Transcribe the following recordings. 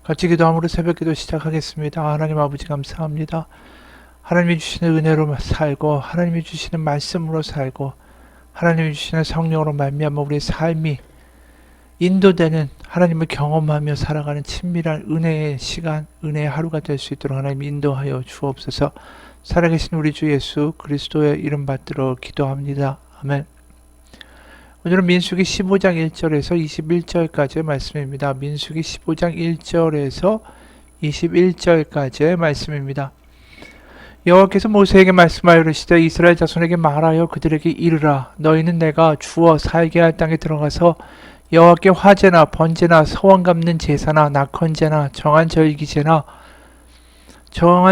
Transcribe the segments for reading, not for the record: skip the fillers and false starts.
같이 기도함으로 새벽기도 시작하겠습니다. 하나님 아버지 감사합니다. 하나님이 주시는 은혜로 살고 하나님이 주시는 말씀으로 살고 하나님이 주시는 성령으로 말미암아 우리의 삶이 인도되는 하나님을 경험하며 살아가는 친밀한 은혜의 시간, 은혜의 하루가 될 수 있도록 하나님 인도하여 주옵소서. 살아계신 우리 주 예수 그리스도의 이름 받들어 기도합니다. 아멘. 오늘은 민수기 15장 1절에서 21절까지의 말씀입니다. 민수기 15장 1절에서 21절까지의 말씀입니다. 여호와께서 모세에게 말씀하여 이르시되 이스라엘 자손에게 말하여 그들에게 이르라. 너희는 내가 주어 살게 할 땅에 들어가서 여호와께 화제나 번제나 서원 갚는 제사나 낙헌제나 정한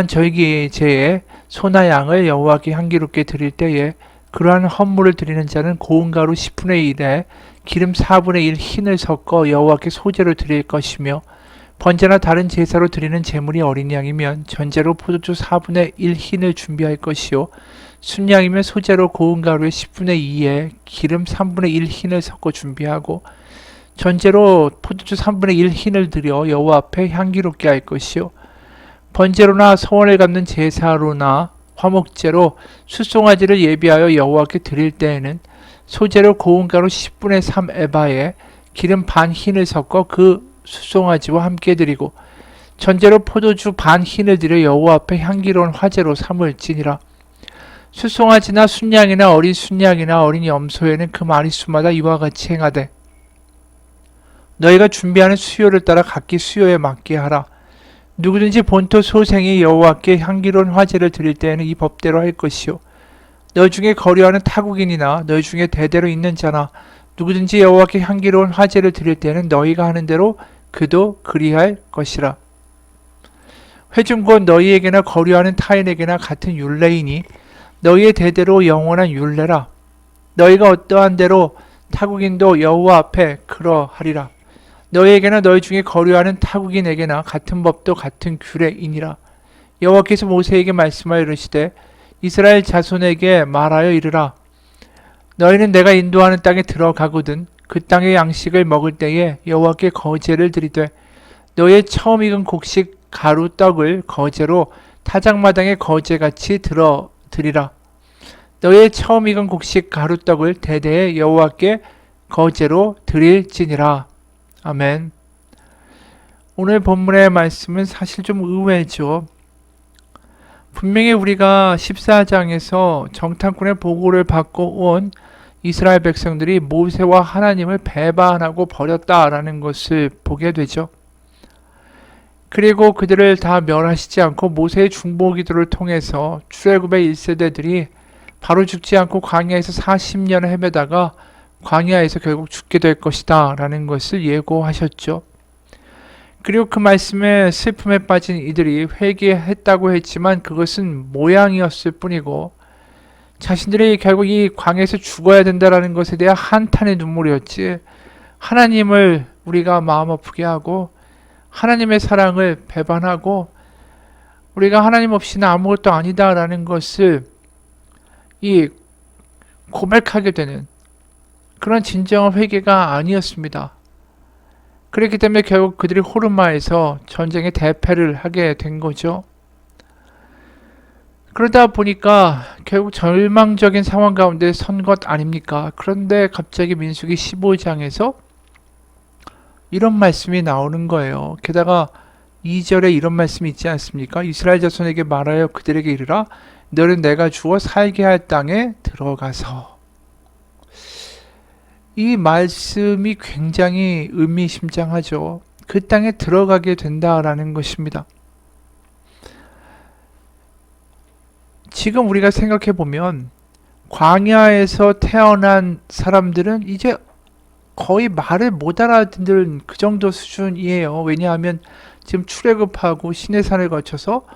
절기제에 소나 양을 여호와께 향기롭게 드릴 때에 그러한 헌물을 드리는 자는 고운 가루 10분의 1에 기름 4분의 1 흰을 섞어 여호와께 소제로 드릴 것이며 번제나 다른 제사로 드리는 제물이 어린 양이면 전제로 포도주 4분의 1 흰을 준비할 것이요 순양이면 소제로 고운 가루의 10분의 2에 기름 3분의 1 흰을 섞어 준비하고 전제로 포도주 3분의 1 흰을 드려 여호와 앞에 향기롭게 할 것이요 번제로나 소원을 갚는 제사로나 화목제로 숫송아지를 예비하여 여호와께 드릴 때에는 소제로 고운 가루 10분의 3 에바에 기름 반 흰을 섞어 그 숫송아지와 함께 드리고 전제로 포도주 반 흰을 드려 여호와 앞에 향기로운 화제로 삼을지니라. 숫송아지나 순양이나 어린 순양이나 어린 염소에는 그 마리수마다 이와 같이 행하되 너희가 준비하는 수요를 따라 각기 수요에 맞게 하라. 누구든지 본토 소생이 여호와께 향기로운 화제를 드릴 때에는 이 법대로 할 것이요 너희 중에 거류하는 타국인이나 너희 중에 대대로 있는 자나 누구든지 여호와께 향기로운 화제를 드릴 때에는 너희가 하는 대로 그도 그리할 것이라. 회중 곧 너희에게나 거류하는 타인에게나 같은 율례이니 너희의 대대로 영원한 율례라. 너희가 어떠한 대로 타국인도 여호와 앞에 그러하리라. 너희에게나 너희 중에 거류하는 타국인에게나 같은 법도 같은 규례이니라. 여호와께서 모세에게 말씀하여 이르시되 이스라엘 자손에게 말하여 이르라. 너희는 내가 인도하는 땅에 들어가거든 그 땅의 양식을 먹을 때에 여호와께 거제를 드리되 너희의 처음 익은 곡식 가루 떡을 거제로 타작마당에 거제같이 드리라. 너희의 처음 익은 곡식 가루 떡을 대대에 여호와께 거제로 드릴지니라. 아멘. 오늘 본문의 말씀은 사실 좀 의외죠. 분명히 우리가 14장에서 정탐꾼의 보고를 받고 온 이스라엘 백성들이 모세와 하나님을 배반하고 버렸다라는 것을 보게 되죠. 그리고 그들을 다 멸하시지 않고 모세의 중보기도를 통해서 출애굽의 1세대들이 바로 죽지 않고 광야에서 40년을 헤매다가 광야에서 결국 죽게 될 것이다 라는 것을 예고하셨죠. 그리고 그 말씀에 슬픔에 빠진 이들이 회개했다고 했지만 그것은 모양이었을 뿐이고 자신들이 결국 이 광야에서 죽어야 된다라는 것에 대한 한탄의 눈물이었지 하나님을 우리가 마음 아프게 하고 하나님의 사랑을 배반하고 우리가 하나님 없이는 아무것도 아니다라는 것을 이 고백하게 되는 그런 진정한 회개가 아니었습니다. 그렇기 때문에 결국 그들이 호르마에서 전쟁의 대패를 하게 된 거죠. 그러다 보니까 결국 절망적인 상황 가운데 선 것 아닙니까? 그런데 갑자기 민수기 15장에서 이런 말씀이 나오는 거예요. 게다가 2절에 이런 말씀이 있지 않습니까? 이스라엘 자손에게 말하여 그들에게 이르라. 너는 내가 주어 살게 할 땅에 들어가서. 이 말씀이 굉장히 의미심장하죠. 그 땅에 들어가게 된다라는 것입니다. 지금 우리가 생각해 보면 광야에서 태어난 사람들은 이제 거의 말을 못 알아듣는 그 정도 수준이에요. 왜냐하면 지금 출애굽하고 시내산을 거쳐서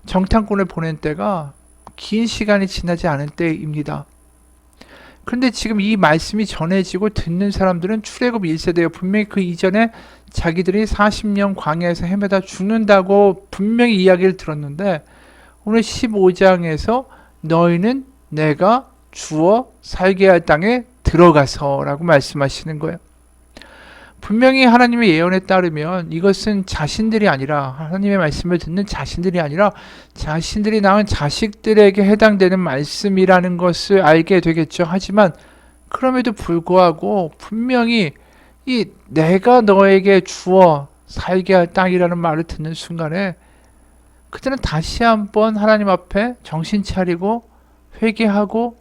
정탐꾼을 보낸 때가 긴 시간이 지나지 않은 때입니다. 그런데 지금 이 말씀이 전해지고 듣는 사람들은 출애굽 1세대예요. 분명히 그 이전에 자기들이 40년 광야에서 헤매다 죽는다고 분명히 이야기를 들었는데 오늘 15장에서 너희는 내가 주어 살게 할 땅에 들어가서 라고 말씀하시는 거예요. 분명히 하나님의 예언에 따르면 이것은 자신들이 아니라, 하나님의 말씀을 듣는 자신들이 아니라 자신들이 낳은 자식들에게 해당되는 말씀이라는 것을 알게 되겠죠. 하지만 그럼에도 불구하고 분명히 이 내가 너에게 주어 살게 할 땅이라는 말을 듣는 순간에 그들은 다시 한번 하나님 앞에 정신 차리고 회개하고,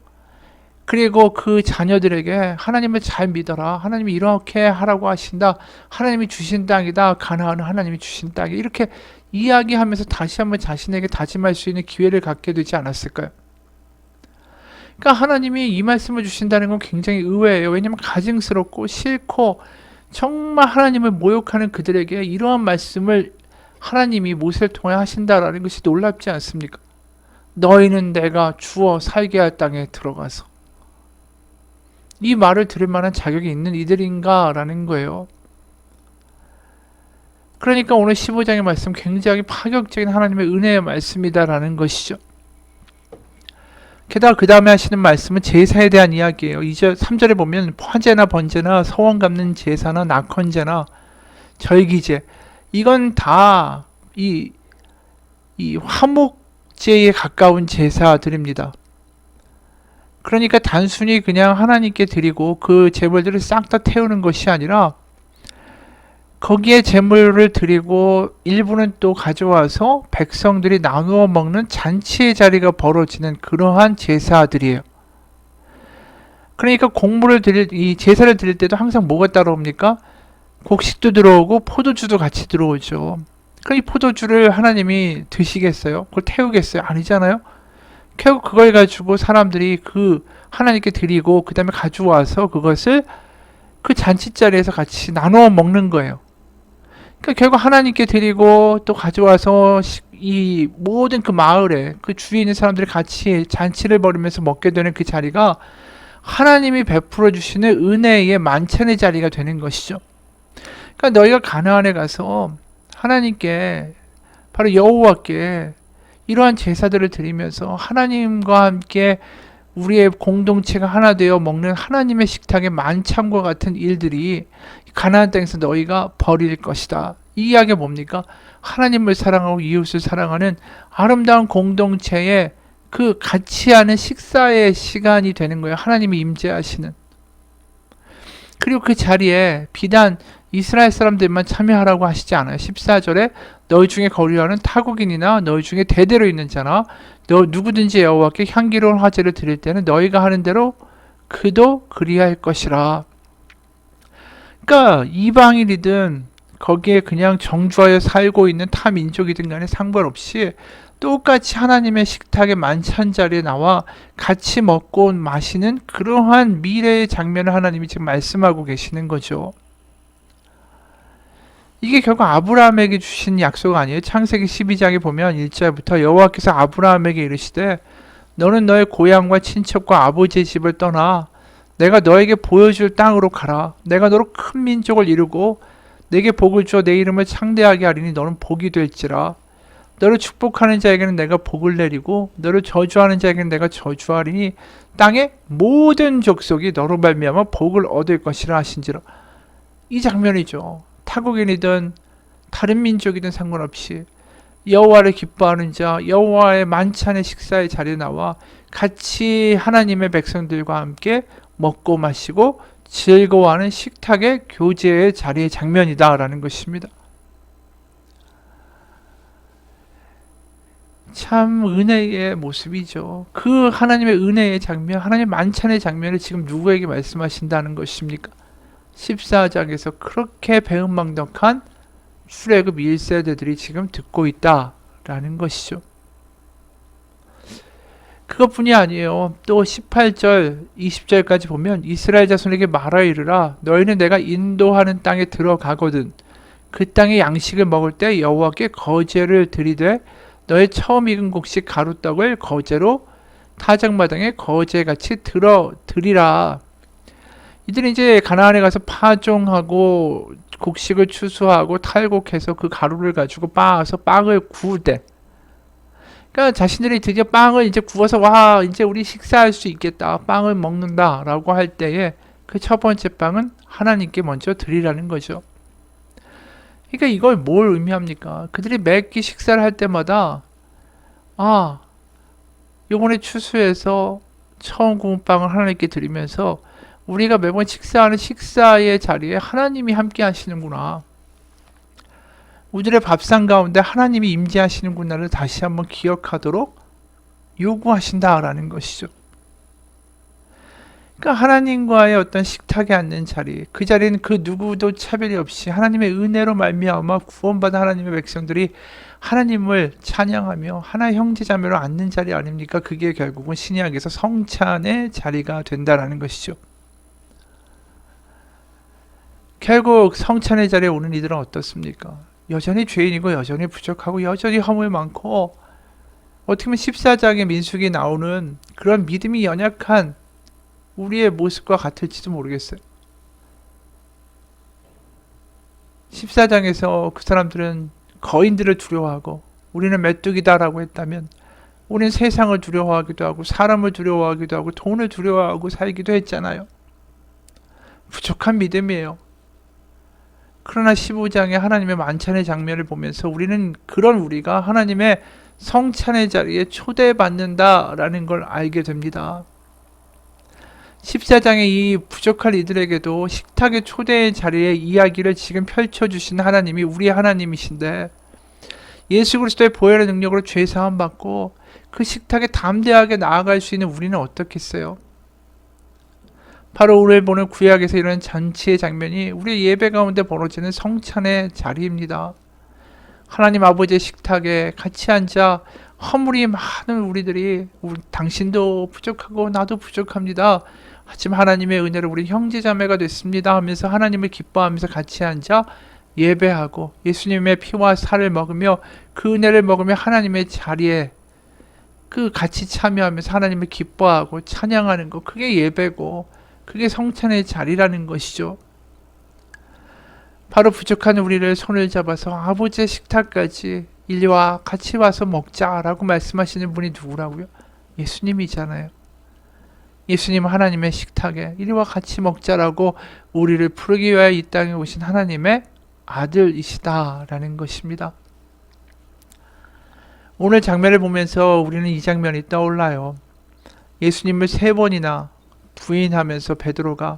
그리고 그 자녀들에게 하나님을 잘 믿어라. 하나님이 이렇게 하라고 하신다. 하나님이 주신 땅이다. 가나안은 하나님이 주신 땅이, 이렇게 이야기하면서 다시 한번 자신에게 다짐할 수 있는 기회를 갖게 되지 않았을까요? 그러니까 하나님이 이 말씀을 주신다는 건 굉장히 의외예요. 왜냐하면 가증스럽고 싫고 정말 하나님을 모욕하는 그들에게 이러한 말씀을 하나님이 모세를 통해 하신다라는 것이 놀랍지 않습니까? 너희는 내가 주어 살게 할 땅에 들어가서, 이 말을 들을 만한 자격이 있는 이들인가라는 거예요. 그러니까 오늘 15장의 말씀 굉장히 파격적인 하나님의 은혜의 말씀이다라는 것이죠. 게다가 그 다음에 하시는 말씀은 제사에 대한 이야기예요. 2절, 3절에 보면 화제나 번제나 서원 갚는 제사나 낙헌제나 절기제, 이건 다 이 화목제에 가까운 제사들입니다. 그러니까 단순히 그냥 하나님께 드리고 그 제물들을 싹 다 태우는 것이 아니라 거기에 제물을 드리고 일부는 또 가져와서 백성들이 나누어 먹는 잔치의 자리가 벌어지는 그러한 제사들이에요. 그러니까 이 제사를 드릴 때도 항상 뭐가 따라옵니까? 곡식도 들어오고 포도주도 같이 들어오죠. 그럼 이 포도주를 하나님이 드시겠어요? 그걸 태우겠어요? 아니잖아요. 결국 그걸 가지고 사람들이 그 하나님께 드리고 그 다음에 가져와서 그것을 그 잔치자리에서 같이 나누어 먹는 거예요. 그러니까 결국 하나님께 드리고 또 가져와서 이 모든 그 마을에 그 주위에 있는 사람들이 같이 잔치를 벌이면서 먹게 되는 그 자리가 하나님이 베풀어 주시는 은혜의 만찬의 자리가 되는 것이죠. 그러니까 너희가 가나안에 가서 하나님께, 바로 여호와께 이러한 제사들을 드리면서 하나님과 함께 우리의 공동체가 하나 되어 먹는 하나님의 식탁의 만찬과 같은 일들이 가나안 땅에서 너희가 벌일 것이다. 이 이야기가 뭡니까? 하나님을 사랑하고 이웃을 사랑하는 아름다운 공동체의 그 같이 하는 식사의 시간이 되는 거예요. 하나님이 임재하시는. 그리고 그 자리에 비단 이스라엘 사람들만 참여하라고 하시지 않아요. 14절에 너희 중에 거류하는 타국인이나 너희 중에 대대로 있는 자나 너 누구든지 여호와께 향기로운 화제를 드릴 때는 너희가 하는 대로 그도 그리할 것이라. 그러니까 이방인이든 거기에 그냥 정주하여 살고 있는 타 민족이든 간에 상관없이 똑같이 하나님의 식탁의 만찬 자리에 나와 같이 먹고 마시는 그러한 미래의 장면을 하나님이 지금 말씀하고 계시는 거죠. 이게 결국 아브라함에게 주신 약속 아니에요? 창세기 12장에 보면 1절부터 여호와께서 아브라함에게 이르시되 너는 너의 고향과 친척과 아버지의 집을 떠나 내가 너에게 보여줄 땅으로 가라. 내가 너로 큰 민족을 이루고 내게 복을 주어 내 이름을 창대하게 하리니 너는 복이 될지라. 너를 축복하는 자에게는 내가 복을 내리고 너를 저주하는 자에게는 내가 저주하리니 땅의 모든 족속이 너로 말미암아 복을 얻을 것이라 하신지라. 이 장면이죠. 타국인이든 다른 민족이든 상관없이 여호와를 기뻐하는 자, 여호와의 만찬의 식사의 자리에 나와 같이 하나님의 백성들과 함께 먹고 마시고 즐거워하는 식탁의 교제의 자리의 장면이다라는 것입니다. 참 은혜의 모습이죠. 그 하나님의 은혜의 장면, 하나님의 만찬의 장면을 지금 누구에게 말씀하신다는 것입니까? 14장에서 그렇게 배은망덕한 출애굽 1세대들이 지금 듣고 있다라는 것이죠. 그것뿐이 아니에요. 또 18절, 20절까지 보면 이스라엘 자손에게 말하여 이르라. 너희는 내가 인도하는 땅에 들어가거든 그 땅의 양식을 먹을 때 여호와께 거제를 드리되 너의 처음 익은 곡식 가루떡을 거제로 타작마당에 거제같이 드리라. 이들은 이제 가나안에 가서 파종하고 곡식을 추수하고 탈곡해서 그 가루를 가지고 빻아서 빵을 구울 때, 그러니까 자신들이 드디어 빵을 이제 구워서 와 이제 우리 식사할 수 있겠다, 빵을 먹는다라고 할 때에 그 첫 번째 빵은 하나님께 먼저 드리라는 거죠. 그러니까 이걸 뭘 의미합니까? 그들이 매끼 식사를 할 때마다 요번에 추수해서 처음 구운 빵을 하나님께 드리면서 우리가 매번 식사하는 식사의 자리에 하나님이 함께 하시는구나. 우리의 밥상 가운데 하나님이 임재하시는구나를 다시 한번 기억하도록 요구하신다라는 것이죠. 그러니까 하나님과의 어떤 식탁에 앉는 자리, 그 자리는 그 누구도 차별이 없이 하나님의 은혜로 말미암아 구원받은 하나님의 백성들이 하나님을 찬양하며 하나의 형제자매로 앉는 자리 아닙니까? 그게 결국은 신약에서 성찬의 자리가 된다라는 것이죠. 결국 성찬의 자리에 오는 이들은 어떻습니까? 여전히 죄인이고 여전히 부족하고 여전히 허물 많고 어떻게 보면 14장의 민수기 나오는 그런 믿음이 연약한 우리의 모습과 같을지도 모르겠어요. 14장에서 그 사람들은 거인들을 두려워하고 우리는 메뚜기다라고 했다면 우리는 세상을 두려워하기도 하고 사람을 두려워하기도 하고 돈을 두려워하고 살기도 했잖아요. 부족한 믿음이에요. 그러나 15장의 하나님의 만찬의 장면을 보면서 우리는 그런 우리가 하나님의 성찬의 자리에 초대받는다라는 걸 알게 됩니다. 14장의 이 부족한 이들에게도 식탁의 초대의 자리에 이야기를 지금 펼쳐주신 하나님이 우리 하나님이신데 예수 그리스도의 보혈의 능력으로 죄 사함 받고 그 식탁에 담대하게 나아갈 수 있는 우리는 어떻겠어요? 바로 오늘 보는 구약에서 이런 잔치의 장면이 우리의 예배 가운데 벌어지는 성찬의 자리입니다. 하나님 아버지의 식탁에 같이 앉아 허물이 많은 우리들이 당신도 부족하고 나도 부족합니다. 하지만 하나님의 은혜로 우리 형제자매가 됐습니다 하면서 하나님을 기뻐하면서 같이 앉아 예배하고 예수님의 피와 살을 먹으며 그 은혜를 먹으며 하나님의 자리에 그 같이 참여하면서 하나님을 기뻐하고 찬양하는 것, 그게 예배고 그게 성찬의 자리라는 것이죠. 바로 부족한 우리를 손을 잡아서 아버지의 식탁까지 이리와 같이 와서 먹자라고 말씀하시는 분이 누구라고요? 예수님이잖아요. 예수님은 하나님의 식탁에 이리와 같이 먹자라고 우리를 부르기 위하여 이 땅에 오신 하나님의 아들이시다라는 것입니다. 오늘 장면을 보면서 우리는 이 장면이 떠올라요. 예수님을 3번이나 부인하면서 베드로가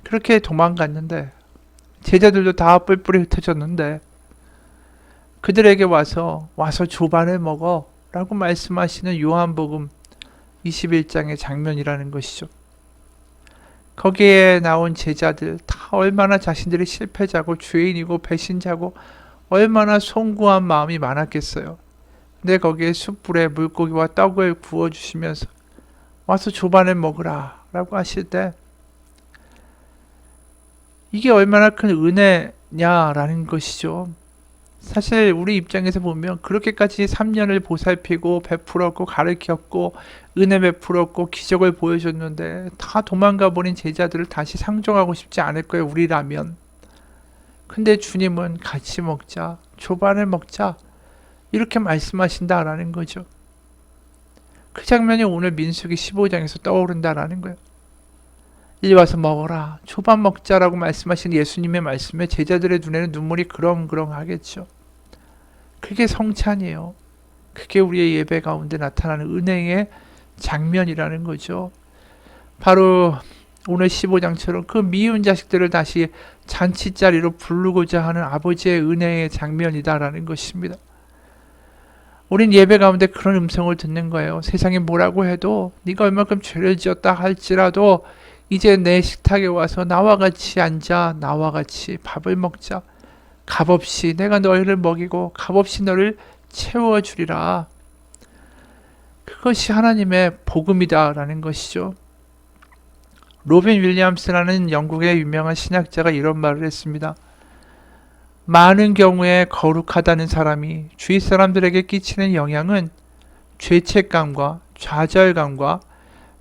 그렇게 도망갔는데 제자들도 다 뿔뿔이 흩어졌는데 그들에게 와서 조반을 먹어 라고 말씀하시는 요한복음 21장의 장면이라는 것이죠. 거기에 나온 제자들 다 얼마나 자신들이 실패자고 죄인이고 배신자고 얼마나 송구한 마음이 많았겠어요. 근데 거기에 숯불에 물고기와 떡을 구워주시면서 와서 조반을 먹으라 라고 하실 때 이게 얼마나 큰 은혜냐라는 것이죠. 사실 우리 입장에서 보면 그렇게까지 3년을 보살피고 베풀었고 가르쳤고 은혜 베풀었고 기적을 보여줬는데 다 도망가 버린 제자들을 다시 상종하고 싶지 않을 거예요, 우리라면. 근데 주님은 같이 먹자, 조반을 먹자 이렇게 말씀하신다라는 거죠. 그 장면이 오늘 민수기 15장에서 떠오른다라는 거예요. 이리 와서 먹어라, 조반 먹자라고 말씀하신 예수님의 말씀에 제자들의 눈에는 눈물이 그렁그렁하겠죠. 그게 성찬이에요. 그게 우리의 예배 가운데 나타나는 은혜의 장면이라는 거죠. 바로 오늘 15장처럼 그 미운 자식들을 다시 잔치자리로 부르고자 하는 아버지의 은혜의 장면이다라는 것입니다. 우린 예배 가운데 그런 음성을 듣는 거예요. 세상이 뭐라고 해도 네가 얼마큼 죄를 지었다 할지라도 이제 내 식탁에 와서 나와 같이 앉아 나와 같이 밥을 먹자. 값없이 내가 너희를 먹이고 값없이 너를 채워주리라. 그것이 하나님의 복음이다라는 것이죠. 로빈 윌리엄스라는 영국의 유명한 신학자가 이런 말을 했습니다. 많은 경우에 거룩하다는 사람이 주위 사람들에게 끼치는 영향은 죄책감과 좌절감과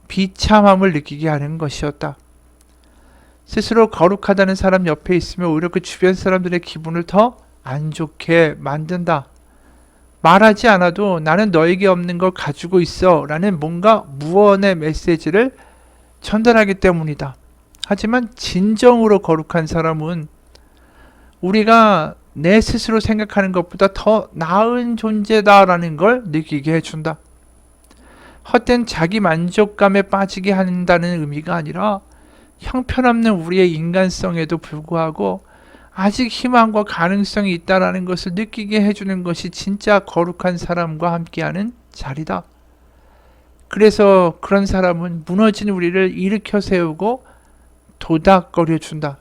비참함을 느끼게 하는 것이었다. 스스로 거룩하다는 사람 옆에 있으면 오히려 그 주변 사람들의 기분을 더 안 좋게 만든다. 말하지 않아도 나는 너에게 없는 걸 가지고 있어 라는 뭔가 무언의 메시지를 전달하기 때문이다. 하지만 진정으로 거룩한 사람은 우리가 내 스스로 생각하는 것보다 더 나은 존재다라는 걸 느끼게 해준다. 헛된 자기 만족감에 빠지게 한다는 의미가 아니라 형편없는 우리의 인간성에도 불구하고 아직 희망과 가능성이 있다라는 것을 느끼게 해주는 것이 진짜 거룩한 사람과 함께하는 자리다. 그래서 그런 사람은 무너진 우리를 일으켜 세우고 도닥거려 준다.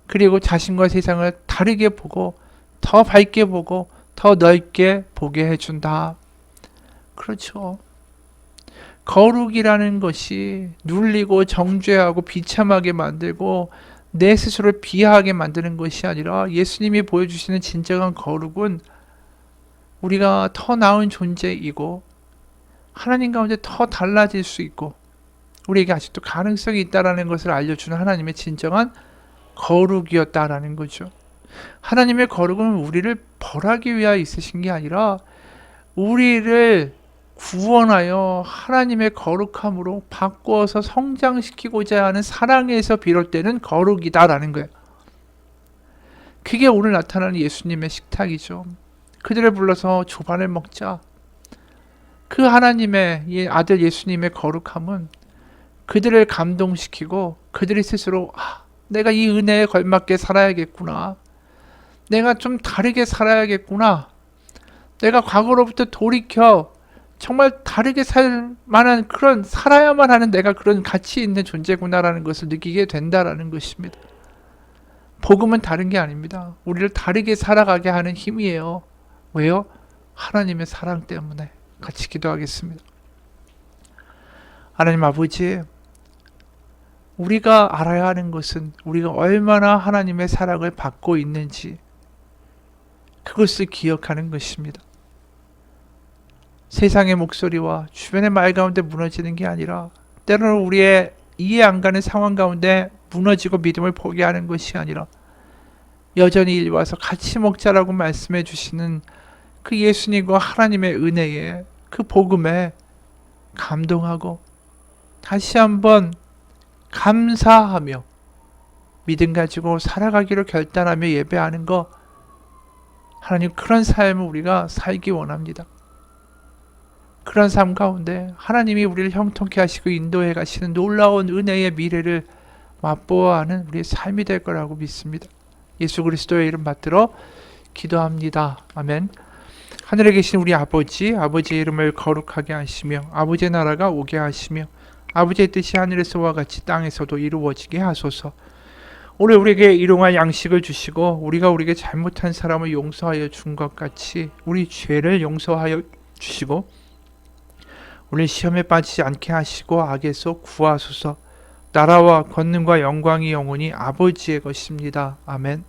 그리고 자신과 세상을 다르게 보고 더 밝게 보고 더 넓게 보게 해준다. 그렇죠. 거룩이라는 것이 눌리고 정죄하고 비참하게 만들고 내 스스로를 비하하게 만드는 것이 아니라 예수님이 보여주시는 진정한 거룩은 우리가 더 나은 존재이고 하나님 가운데 더 달라질 수 있고 우리에게 아직도 가능성이 있다는 것을 알려주는 하나님의 진정한 거룩이었다라는 거죠. 하나님의 거룩은 우리를 벌하기 위하여 있으신 게 아니라 우리를 구원하여 하나님의 거룩함으로 바꾸어서 성장시키고자 하는 사랑에서 비롯되는 거룩이다라는 거예요. 그게 오늘 나타나는 예수님의 식탁이죠. 그들을 불러서 조반을 먹자. 그 하나님의 아들 예수님의 거룩함은 그들을 감동시키고 그들이 스스로 내가 이 은혜에 걸맞게 살아야겠구나. 내가 좀 다르게 살아야겠구나. 내가 과거로부터 돌이켜 정말 다르게 살 만한 그런 살아야만 하는 내가 그런 가치 있는 존재구나라는 것을 느끼게 된다라는 것입니다. 복음은 다른 게 아닙니다. 우리를 다르게 살아가게 하는 힘이에요. 왜요? 하나님의 사랑 때문에. 같이 기도하겠습니다. 하나님 아버지, 우리가 알아야 하는 것은 우리가 얼마나 하나님의 사랑을 받고 있는지 그것을 기억하는 것입니다. 세상의 목소리와 주변의 말 가운데 무너지는 게 아니라 때로는 우리의 이해 안 가는 상황 가운데 무너지고 믿음을 포기하는 것이 아니라 여전히 이리 와서 같이 먹자라고 말씀해 주시는 그 예수님과 하나님의 은혜에 그 복음에 감동하고 다시 한번 감사하며 믿음 가지고 살아가기로 결단하며 예배하는 거 하나님 그런 삶을 우리가 살기 원합니다. 그런 삶 가운데 하나님이 우리를 형통케 하시고 인도해 가시는 놀라운 은혜의 미래를 맛보아 하는 우리의 삶이 될 거라고 믿습니다. 예수 그리스도의 이름 받들어 기도합니다. 아멘. 하늘에 계신 우리 아버지의 이름을 거룩하게 하시며 아버지의 나라가 오게 하시며 아버지의 뜻이 하늘에서와 같이 땅에서도 이루어지게 하소서. 오늘 우리에게 일용할 양식을 주시고 우리가 우리에게 잘못한 사람을 용서하여 준 것 같이 우리 죄를 용서하여 주시고 우리 시험에 빠지지 않게 하시고 악에서 구하소서. 나라와 권능과 영광이 영원히 아버지의 것입니다. 아멘.